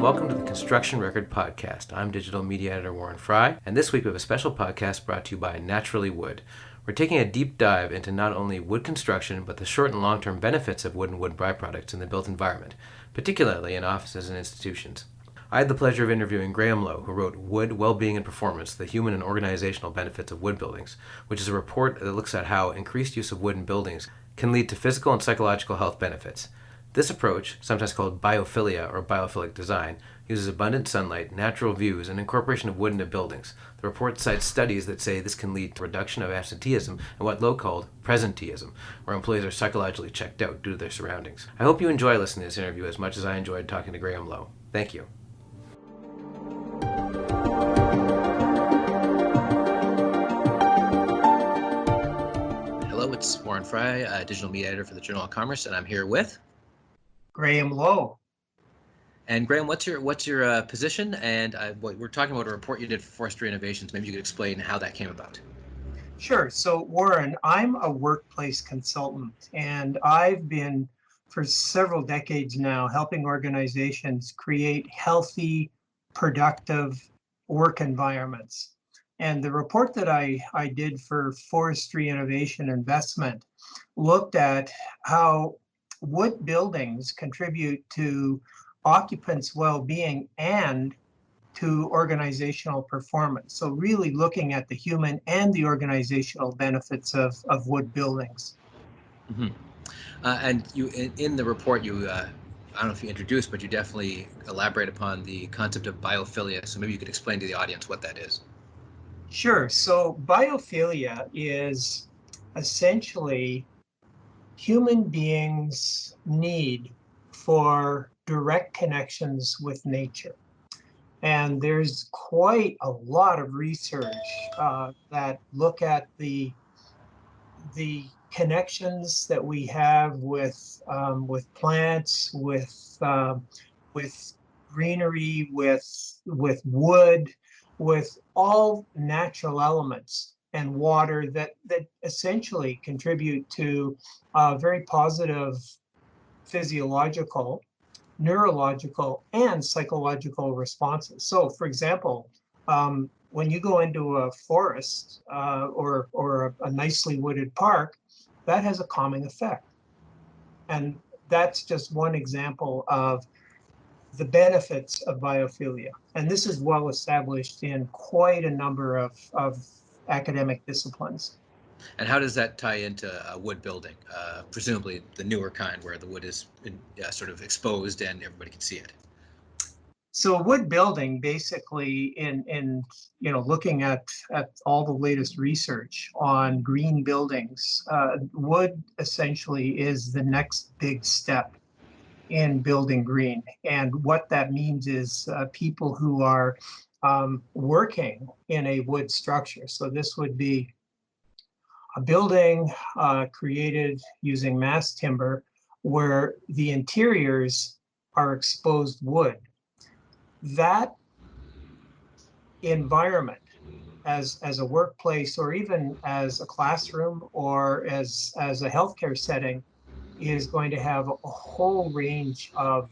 welcome to the Construction Record Podcast. I'm digital media editor Warren Fry, and this week we have a special podcast brought to you by Naturally Wood. We're taking a deep dive into not only wood construction, but the short and long-term benefits of wood and wood byproducts in the built environment, particularly in offices and institutions. I had the pleasure of interviewing Graham Lowe, who wrote Wood, Well-Being and Performance, the Human and Organizational Benefits of Wood Buildings, which is a report that looks at how increased use of wood in buildings can lead to physical and psychological health benefits. This approach, sometimes called biophilia or biophilic design, uses abundant sunlight, natural views, and incorporation of wood into buildings. The report cites studies that say this can lead to reduction of absenteeism and what Lowe called presenteeism, where employees are psychologically checked out due to their surroundings. I hope you enjoy listening to this interview as much as I enjoyed talking to Graham Lowe. Thank you. Hello, it's Warren Fry, digital media editor for the Journal of Commerce, and I'm here with Graham Lowe. And Graham, what's your position? And we're talking about a report you did for Forestry Innovations. Maybe you could explain how that came about. Sure. So Warren, I'm a workplace consultant, and I've been for several decades now helping organizations create healthy, productive work environments. And the report that I did for Forestry Innovation Investment looked at how wood buildings contribute to occupants' well-being and to organizational performance. So really looking at the human and the organizational benefits of wood buildings. Mm-hmm. And you, in the report, you I don't know if you introduced, but you definitely elaborate upon the concept of biophilia. So maybe you could explain to the audience what that is. Sure. So biophilia is essentially human beings' need for direct connections with nature. And there's quite a lot of research that look at the connections that we have with plants, with greenery, with wood, with all natural elements and water that essentially contribute to very positive physiological, neurological, and psychological responses. So, for example, when you go into a forest or a nicely wooded park, that has a calming effect. And that's just one example of the benefits of biophilia. And this is well established in quite a number of academic disciplines. And how does that tie into wood building? Presumably the newer kind where the wood is sort of exposed and everybody can see it. So wood building, basically, in looking at all the latest research on green buildings, wood essentially is the next big step in building green. And what that means is people who are working in a wood structure. So this would be a building created using mass timber where the interiors are exposed wood. That environment as a workplace or even as a classroom or as a healthcare setting is going to have a whole range of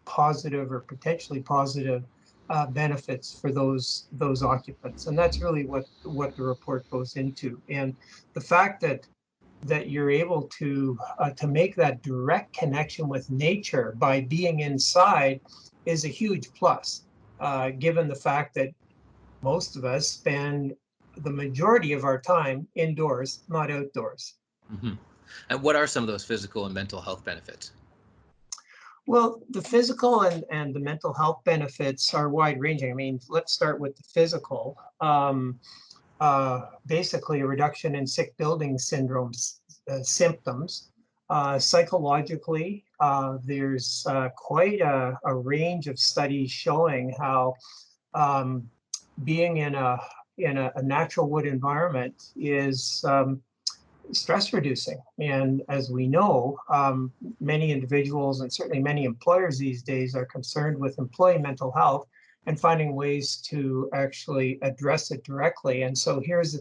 positive or potentially positive benefits for those occupants. And that's really what the report goes into. And the fact that you're able to make that direct connection with nature by being inside is a huge plus, given the fact that most of us spend the majority of our time indoors, not outdoors. Mm-hmm. And what are some of those physical and mental health benefits? Well, the physical and the mental health benefits are wide ranging. I mean, let's start with the physical. Basically, a reduction in sick building syndromes symptoms. Psychologically, there's quite a range of studies showing how being in a natural wood environment is stress reducing. And as we know, many individuals and certainly many employers these days are concerned with employee mental health and finding ways to actually address it directly. And so here's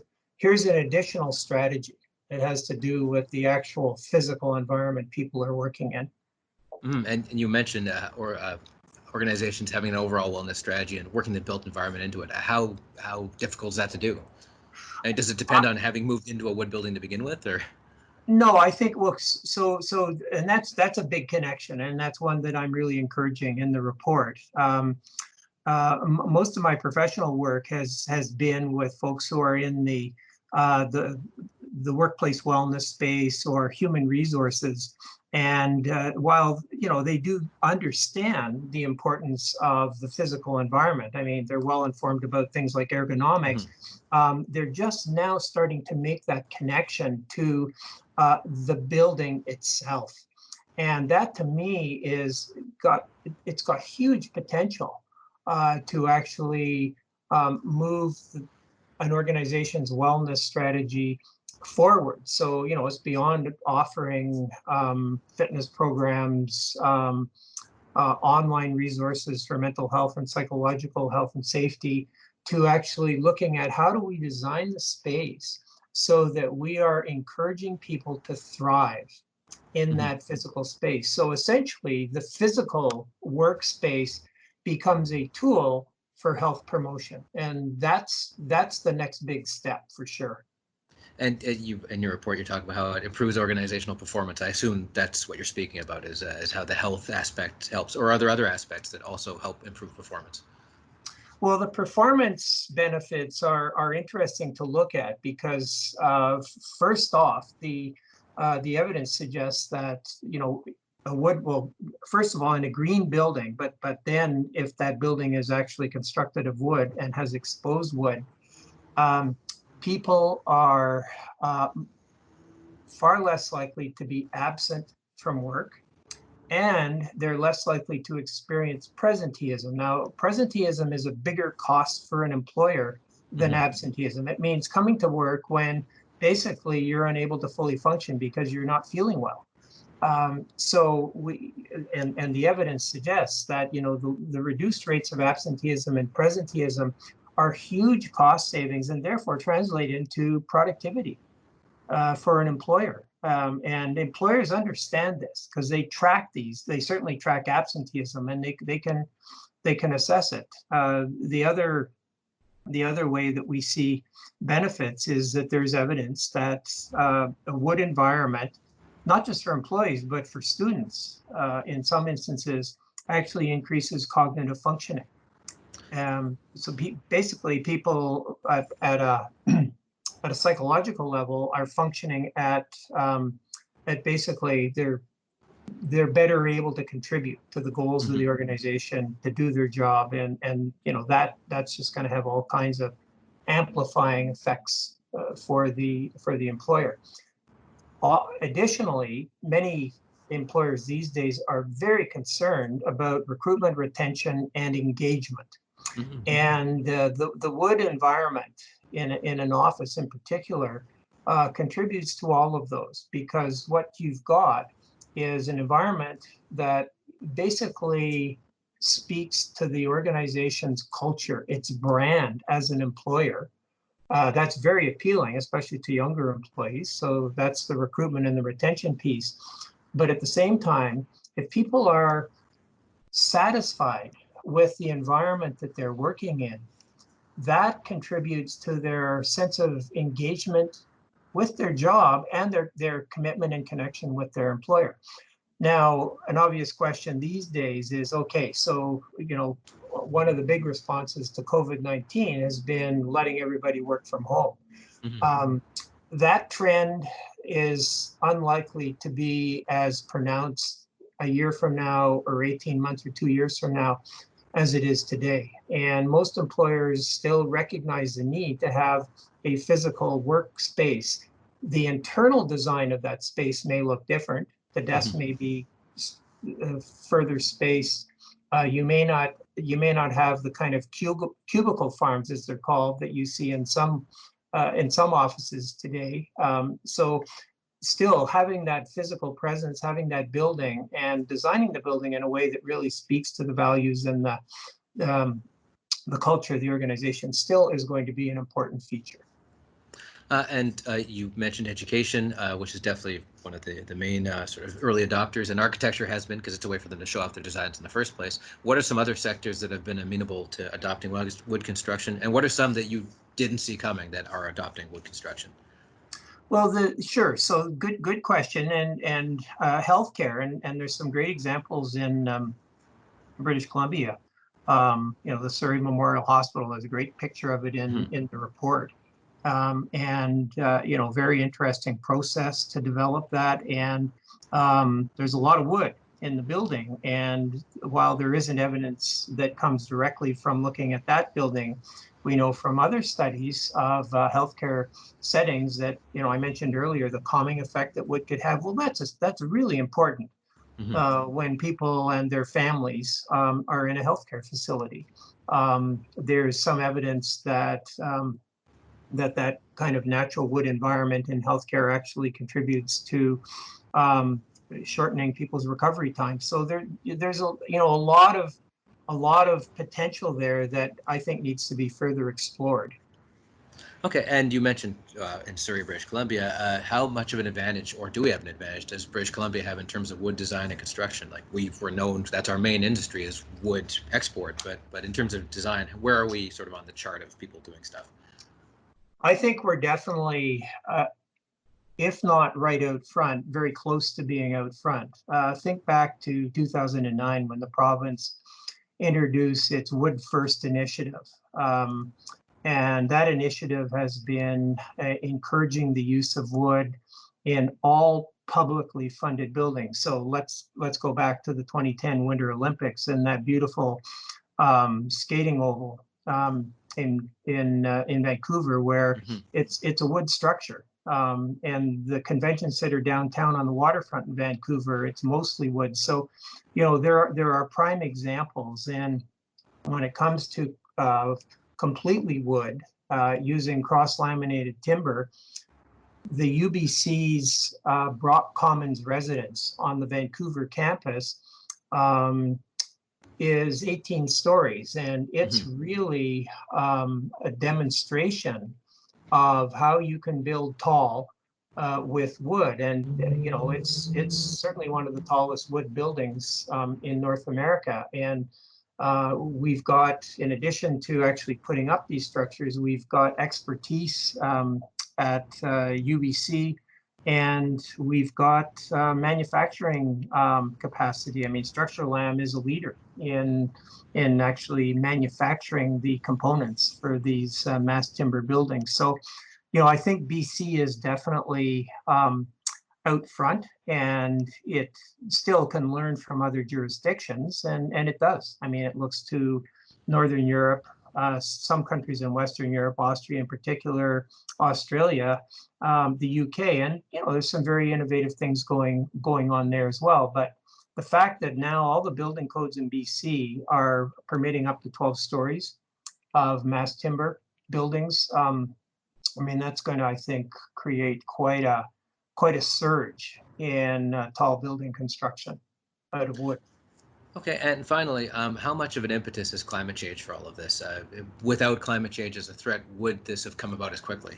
an additional strategy. It has to do with the actual physical environment people are working in. And you mentioned, or organizations having an overall wellness strategy and working the built environment into it. How difficult is that to do? And does it depend on having moved into a wood building to begin with, or? No, I think, well, and that's a big connection, and that's one that I'm really encouraging in the report. Most of my professional work has been with folks who are in the workplace wellness space or human resources. And while they do understand the importance of the physical environment, I mean, they're well informed about things like ergonomics. They're just now starting to make that connection to the building itself, and that to me it's got huge potential to actually move an organization's wellness strategy forward. So, it's beyond offering fitness programs, online resources for mental health and psychological health and safety, to actually looking at how do we design the space so that we are encouraging people to thrive in that physical space. So essentially, the physical workspace becomes a tool for health promotion, and that's the next big step for sure. And you, in your report, you're talking about how it improves organizational performance. I assume that's what you're speaking about, is how the health aspect helps, or are there other aspects that also help improve performance? Well, the performance benefits are interesting to look at because first off, the evidence suggests that a wood will, first of all, in a green building, but then if that building is actually constructed of wood and has exposed wood, people are far less likely to be absent from work, and they're less likely to experience presenteeism. Now, presenteeism is a bigger cost for an employer than absenteeism. It means coming to work when basically you're unable to fully function because you're not feeling well. So the evidence suggests that the reduced rates of absenteeism and presenteeism are huge cost savings, and therefore translate into productivity for an employer. And employers understand this because they track these. They certainly track absenteeism, and they can assess it. The other way that we see benefits is that there's evidence that a wood environment, not just for employees but for students, in some instances, actually increases cognitive functioning. So basically, people at a psychological level are functioning at basically they're better able to contribute to the goals of the organization, to do their job, and that's just going to have all kinds of amplifying effects for the employer. Additionally, many employers these days are very concerned about recruitment, retention, and engagement. And the wood environment in an office in particular contributes to all of those, because what you've got is an environment that basically speaks to the organization's culture, its brand as an employer. That's very appealing, especially to younger employees. So that's the recruitment and the retention piece. But at the same time, if people are satisfied with the environment that they're working in, that contributes to their sense of engagement with their job and their commitment and connection with their employer. Now, an obvious question these days is, okay, so, one of the big responses to COVID-19 has been letting everybody work from home. That trend is unlikely to be as pronounced a year from now or 18 months or 2 years from now as it is today. And most employers still recognize the need to have a physical workspace. The internal design of that space may look different. The desk may be further spaced. You may not have the kind of cubicle farms, as they're called, that you see in some offices today. So still having that physical presence, having that building, and designing the building in a way that really speaks to the values and the culture of the organization still is going to be an important feature. And you mentioned education, which is definitely one of the main sort of early adopters, and architecture has been, because it's a way for them to show off their designs in the first place. What are some other sectors that have been amenable to adopting wood construction, and what are some that you didn't see coming that are adopting wood construction? Well, sure. So good question. And healthcare, and there's some great examples in British Columbia. The Surrey Memorial Hospital has a great picture of it Hmm. in the report. Very interesting process to develop that. And there's a lot of wood in the building. And while there isn't evidence that comes directly from looking at that building, we know from other studies of healthcare settings that, I mentioned earlier, the calming effect that wood could have. Well, that's really important Hmm. when people and their families are in a healthcare facility. There's some evidence that kind of natural wood environment in healthcare actually contributes to um, shortening people's recovery time. So there's a lot of potential there that I think needs to be further explored. Okay, and you mentioned in Surrey, British Columbia, how much of an advantage, or do we have an advantage, does British Columbia have in terms of wood design and construction? Like we're known, that's our main industry is wood export, but in terms of design, where are we sort of on the chart of people doing stuff? I think we're definitely, if not right out front, very close to being out front. Think back to 2009 when the province introduced its Wood First initiative. And that initiative has been encouraging the use of wood in all publicly funded buildings. So let's go back to the 2010 Winter Olympics and that beautiful skating oval in Vancouver, where Hmm. it's a wood structure. And the convention center downtown on the waterfront in Vancouver, it's mostly wood. So, there are prime examples. And when it comes to completely wood, using cross-laminated timber, the UBC's Brock Commons residence on the Vancouver campus is 18 stories, and it's Hmm. really a demonstration of how you can build tall with wood. And it's certainly one of the tallest wood buildings in North America. And we've got, in addition to actually putting up these structures, we've got expertise at UBC, and we've got manufacturing capacity. I mean, Structural Lam is a leader in actually manufacturing the components for these mass timber buildings. So, I think BC is definitely out front, and it still can learn from other jurisdictions, and it does. I mean, it looks to Northern Europe, some countries in Western Europe, Austria in particular, Australia, the UK, and there's some very innovative things going on there as well. But the fact that now all the building codes in BC are permitting up to 12 stories of mass timber buildings, I mean, that's going to, I think, create quite a surge in tall building construction out of wood. Okay, and finally, how much of an impetus is climate change for all of this? Without climate change as a threat, would this have come about as quickly?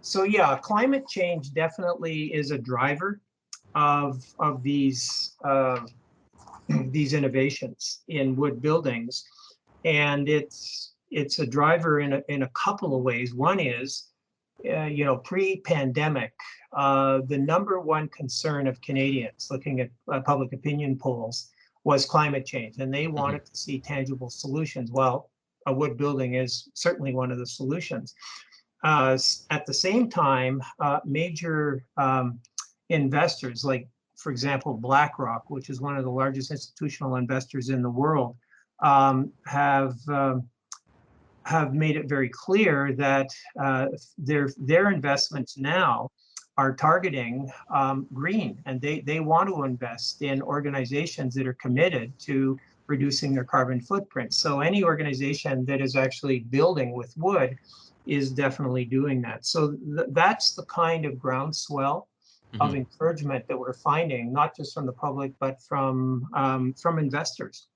So yeah, climate change definitely is a driver of these these innovations in wood buildings, and it's a driver in a couple of ways. One is, pre-pandemic, the number one concern of Canadians looking at public opinion polls was climate change, and they Hmm. wanted to see tangible solutions. Well, a wood building is certainly one of the solutions. At the same time, major investors, like, for example, BlackRock, which is one of the largest institutional investors in the world, um, have um, have made it very clear that their investments now are targeting green, and they want to invest in organizations that are committed to reducing their carbon footprint. So any organization that is actually building with wood is definitely doing that. So that's the kind of groundswell Hmm. of encouragement that we're finding, not just from the public, but from investors.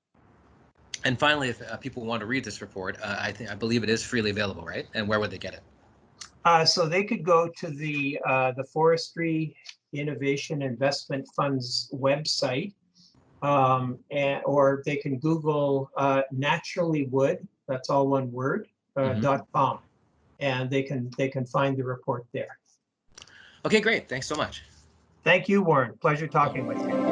And finally, if people want to read this report, I believe it is freely available, right? And where would they get it? So they could go to the Forestry Innovation Investment Fund's website, or they can Google naturally wood, that's all one word, .com, and they can find the report there. Okay, great. Thanks so much. Thank you, Warren. Pleasure talking with you.